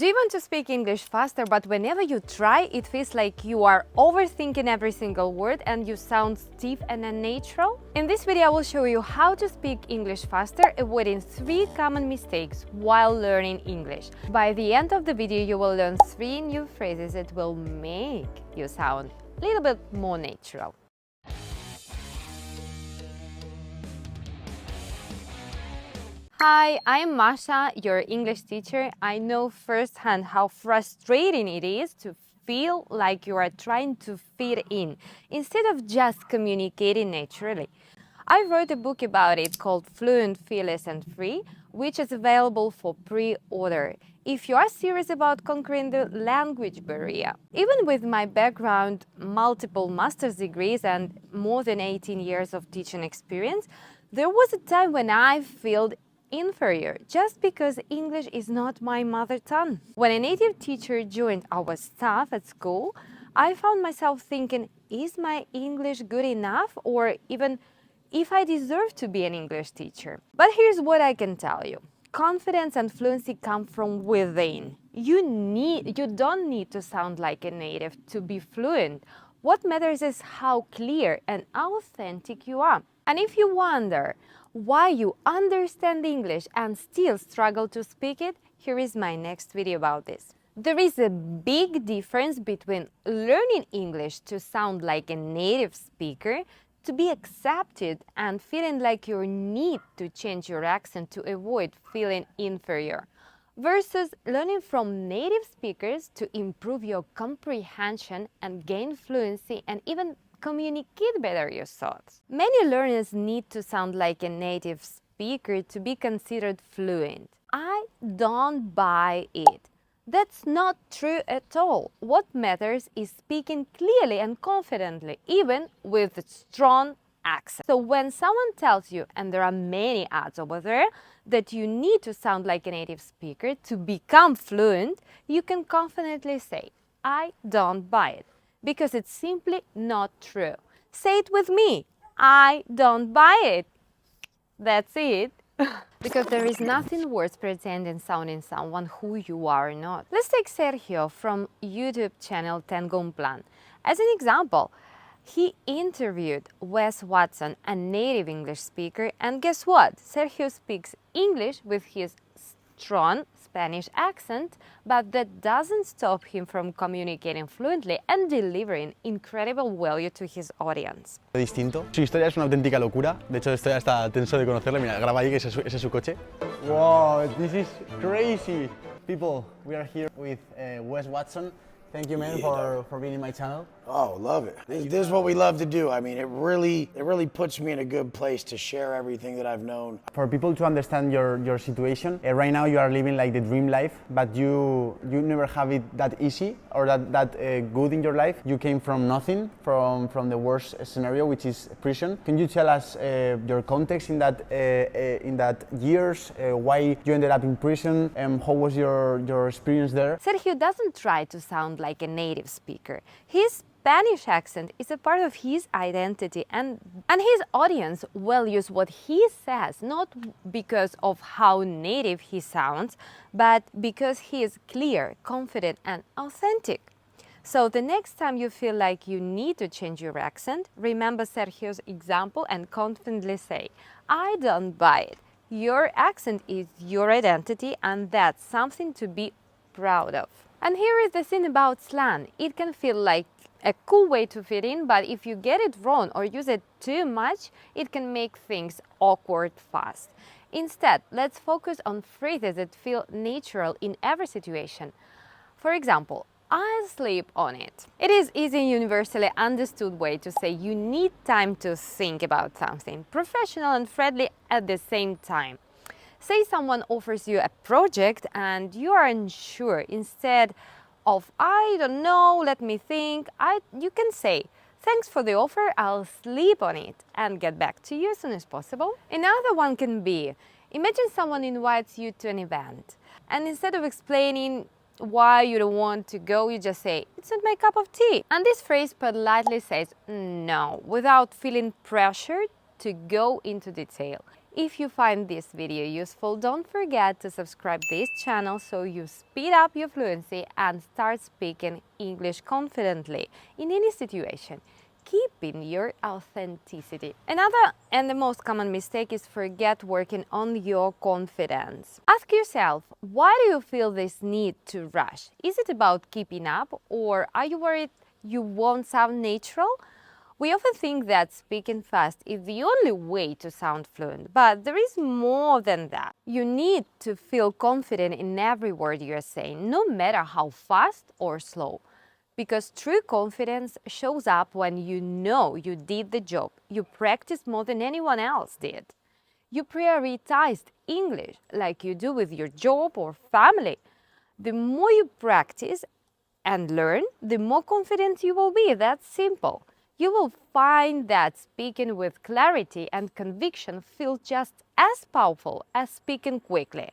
Do you want to speak English faster, but whenever you try, it feels like you are overthinking every single word and you sound stiff and unnatural? In this video, I will show you how to speak English faster, avoiding 3 common mistakes while learning English. By the end of the video, you will learn 3 new phrases that will make you sound a little bit more natural. Hi, I'm Masha, your English teacher. I know firsthand how frustrating it is to feel like you are trying to fit in instead of just communicating naturally. I wrote a book about it called Fluent, Fearless and Free, which is available for pre-order if you are serious about conquering the language barrier. Even with my background, multiple master's degrees and more than 18 years of teaching experience, there was a time when I felt inferior just because English is not my mother tongue. When a native teacher joined our staff at school, I found myself thinking, is my English good enough, or even if I deserve to be an English teacher? But here's what I can tell you. Confidence and fluency come from within. You don't need to sound like a native to be fluent. What matters is how clear and authentic you are. And if you wonder why you understand English and still struggle to speak it, here is my next video about this. There is a big difference between learning English to sound like a native speaker, to be accepted, and feeling like you need to change your accent to avoid feeling inferior, versus learning from native speakers to improve your comprehension and gain fluency and even communicate better your thoughts. Many learners need to sound like a native speaker to be considered fluent. I don't buy it. That's not true at all. What matters is speaking clearly and confidently, even with a strong accent. So when someone tells you, and there are many ads over there, that you need to sound like a native speaker to become fluent, you can confidently say, I don't buy it, because it's simply not true. Say it with me. I don't buy it. That's it. Because there is nothing worse pretending sounding someone who you are not. Let's take Sergio from YouTube channel Tango Plan as an example. He interviewed Wes Watson, a native English speaker, and guess what? Sergio speaks English with his strong Spanish accent, but that doesn't stop him from communicating fluently and delivering incredible value to his audience. Distinto. Su historia es una auténtica locura. De hecho, estoy hasta tenso de conocerle. Mira, graba ahí que ese es su coche. Wow, this is crazy. People, we are here with Wes Watson. Thank you, man, for being in my channel. Oh, love it. This is what we love to do. I mean, it really puts me in a good place to share everything that I've known. For people to understand your situation, right now you are living like the dream life, but you never have it that easy or that good in your life. You came from nothing, from the worst scenario, which is prison. Can you tell us your context in that years, why you ended up in prison, and how was your experience there? Sergio doesn't try to sound like a native speaker. His Spanish accent is a part of his identity, and his audience values what he says, not because of how native he sounds, but because he is clear, confident, and authentic. So the next time you feel like you need to change your accent, remember Sergio's example and confidently say, I don't buy it. Your accent is your identity, and that's something to be proud of. And here is the thing about slang. It can feel like a cool way to fit in, but if you get it wrong or use it too much, it can make things awkward fast. Instead, let's focus on phrases that feel natural in every situation. For example, I'll sleep on it. It is easy, universally understood way to say you need time to think about something, professional and friendly at the same time. Say someone offers you a project and you are unsure. Instead of, I don't know, let me think, you can say, thanks for the offer, I'll sleep on it and get back to you as soon as possible. Another one can be, imagine someone invites you to an event, and instead of explaining why you don't want to go, you just say, it's not my cup of tea. And this phrase politely says no, without feeling pressured to go into detail. If you find this video useful, don't forget to subscribe this channel so you speed up your fluency and start speaking English confidently in any situation, keeping your authenticity. Another and the most common mistake is forget working on your confidence. Ask yourself, why do you feel this need to rush? Is it about keeping up, or are you worried you won't sound natural? We often think that speaking fast is the only way to sound fluent, but there is more than that. You need to feel confident in every word you're saying, no matter how fast or slow. Because true confidence shows up when you know you did the job, you practiced more than anyone else did. You prioritized English like you do with your job or family. The more you practice and learn, the more confident you will be. That's simple. You will find that speaking with clarity and conviction feels just as powerful as speaking quickly.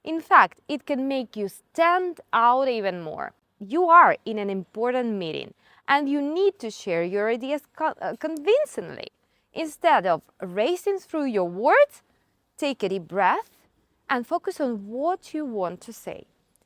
In fact, it can make you stand out even more. You are in an important meeting and you need to share your ideas convincingly. Instead of racing through your words, take a deep breath and focus on what you want to say,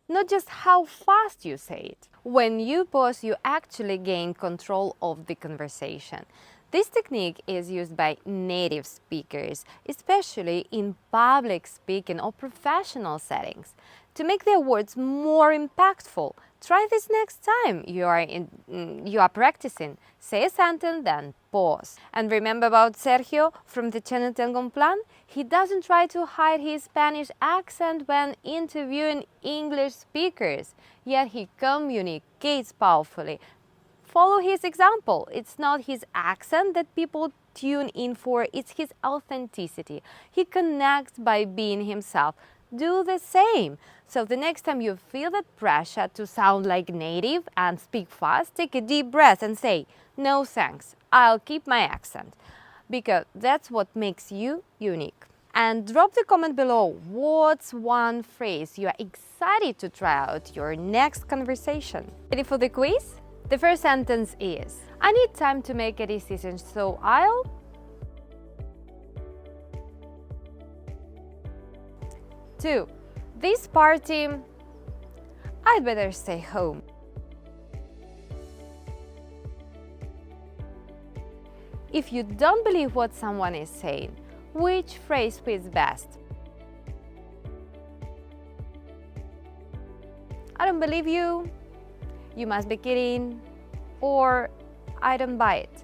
not just how fast you say it. When you pause, you actually gain control of the conversation. This technique is used by native speakers, especially in public speaking or professional settings, to make their words more impactful. Try this next time you are practicing. Say a sentence, then pause. And remember about Sergio from the Channel Tengon Plan? He doesn't try to hide his Spanish accent when interviewing English speakers, yet he communicates powerfully. Follow his example. It's not his accent that people tune in for, it's his authenticity. He connects by being himself. Do the same. So the next time you feel that pressure to sound like native and speak fast, take a deep breath and say, "No thanks, I'll keep my accent." Because that's what makes you unique. And drop the comment below, what's one phrase you are excited to try out your next conversation? Ready for the quiz? The first sentence is, I need time to make a decision, so I'll... Two, this party, I'd better stay home. If you don't believe what someone is saying, which phrase fits best? I don't believe you, you must be kidding, or I don't buy it.